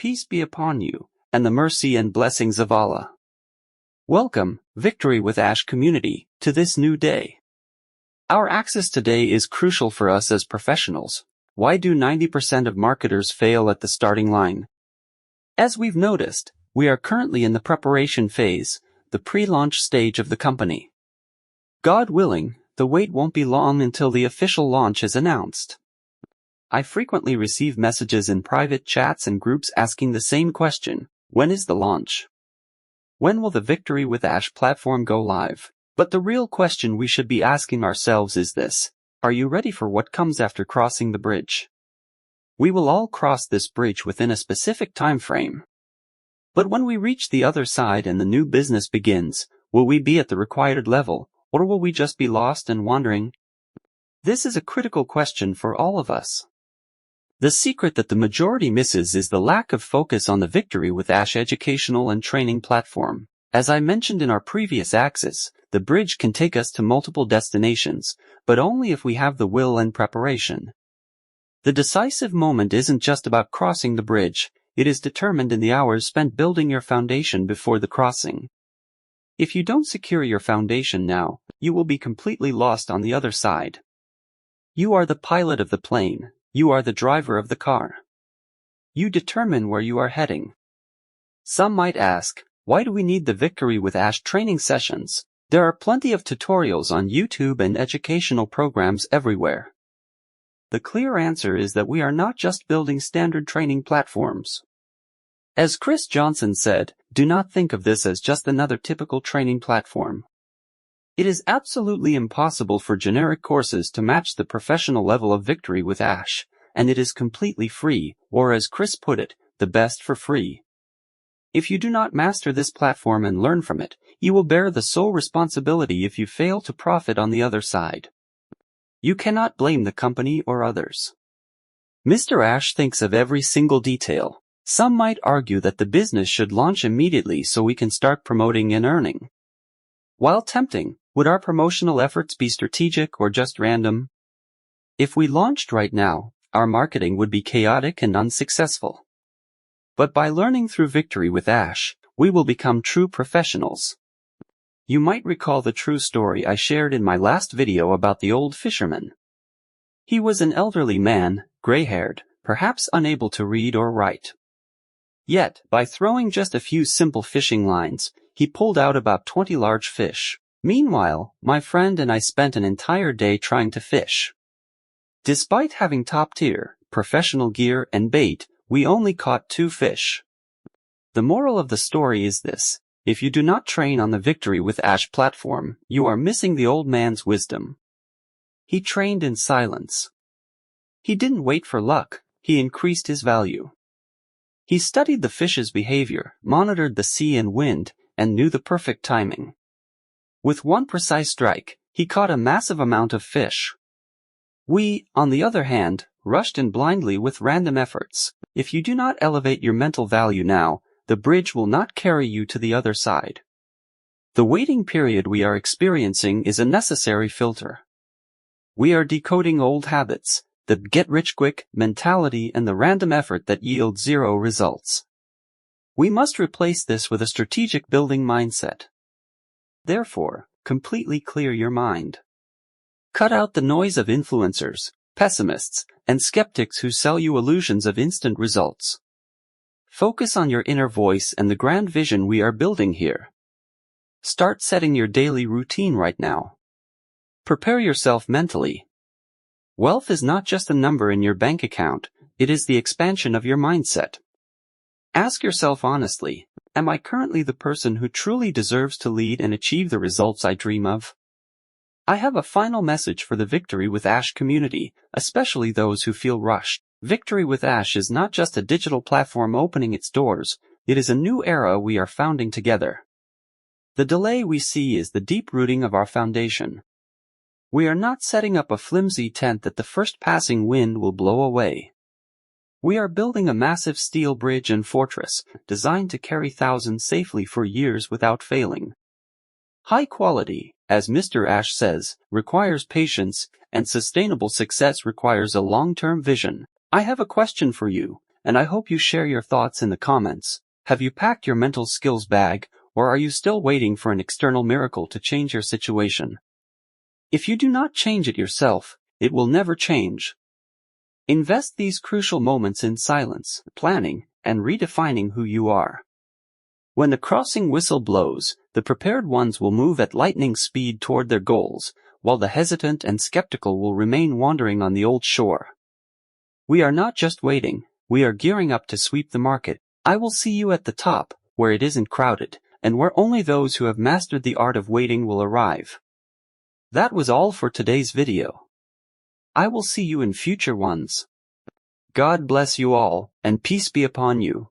peace be upon you, and the mercy and blessings of Allah. Welcome, Victory with Ash community, to this new day. Our access today is crucial for us as professionals. Why do 90% of marketers fail at the starting line? As we've noticed, we are currently in the preparation phase, the pre-launch stage of the company. God willing, the wait won't be long until the official launch is announced. I frequently receive messages in private chats and groups asking the same question: when is the launch? When will the Victory with Ash platform go live? But the real question we should be asking ourselves is this: are you ready for what comes after crossing the bridge? We will all cross this bridge within a specific time frame. But when we reach the other side and the new business begins, will we be at the required level, or will we just be lost and wandering? This is a critical question for all of us. The secret that the majority misses is the lack of focus on the Victory with Ash educational and training platform. As I mentioned in our previous axis, the bridge can take us to multiple destinations, but only if we have the will and preparation. The decisive moment isn't just about crossing the bridge, it is determined in the hours spent building your foundation before the crossing. If you don't secure your foundation now, you will be completely lost on the other side. You are the pilot of the plane. You are the driver of the car. You determine where you are heading. Some might ask, why do we need the Victory with Ash training sessions? There are plenty of tutorials on YouTube and educational programs everywhere. The clear answer is that we are not just building standard training platforms. As Chris Johnson said, do not think of this as just another typical training platform. It is absolutely impossible for generic courses to match the professional level of Victory with Ash, and it is completely free, or as Chris put it, the best for free. If you do not master this platform and learn from it, you will bear the sole responsibility if you fail to profit on the other side. You cannot blame the company or others. Mr. Ash thinks of every single detail. Some might argue that the business should launch immediately so we can start promoting and earning. While tempting, would our promotional efforts be strategic or just random? If we launched right now, our marketing would be chaotic and unsuccessful. But by learning through Victory with Ash, we will become true professionals. You might recall the true story I shared in my last video about the old fisherman. He was an elderly man, gray-haired, perhaps unable to read or write. Yet, by throwing just a few simple fishing lines, he pulled out about 20 large fish. Meanwhile, my friend and I spent an entire day trying to fish. Despite having top-tier, professional gear and bait, we only caught 2 fish. The moral of the story is this: if you do not train on the Victory with Ash platform, you are missing the old man's wisdom. He trained in silence. He didn't wait for luck, he increased his value. He studied the fish's behavior, monitored the sea and wind, and knew the perfect timing. With one precise strike, he caught a massive amount of fish. We, on the other hand, rushed in blindly with random efforts. If you do not elevate your mental value now, the bridge will not carry you to the other side. The waiting period we are experiencing is a necessary filter. We are decoding old habits, the get-rich-quick mentality and the random effort that yield zero results. We must replace this with a strategic building mindset. Therefore, completely clear your mind. Cut out the noise of influencers, pessimists, and skeptics who sell you illusions of instant results. Focus on your inner voice and the grand vision we are building here. Start setting your daily routine right now. Prepare yourself mentally. Wealth is not just a number in your bank account, it is the expansion of your mindset. Ask yourself honestly, am I currently the person who truly deserves to lead and achieve the results I dream of? I have a final message for the Victory with Ash community, especially those who feel rushed. Victory with Ash is not just a digital platform opening its doors, it is a new era we are founding together. The delay we see is the deep rooting of our foundation. We are not setting up a flimsy tent that the first passing wind will blow away. We are building a massive steel bridge and fortress, designed to carry thousands safely for years without failing. High quality, as Mr. Ash says, requires patience, and sustainable success requires a long-term vision. I have a question for you. and I hope you share your thoughts in the comments. Have you packed your mental skills bag, or are you still waiting for an external miracle to change your situation? If you do not change it yourself, it will never change. Invest these crucial moments in silence, planning, and redefining who you are. When the crossing whistle blows, the prepared ones will move at lightning speed toward their goals, while the hesitant and skeptical will remain wandering on the old shore. We are not just waiting, we are gearing up to sweep the market. I will see you at the top, where it isn't crowded, and where only those who have mastered the art of waiting will arrive. That was all for today's video. I will see you in future ones. God bless you all, and peace be upon you.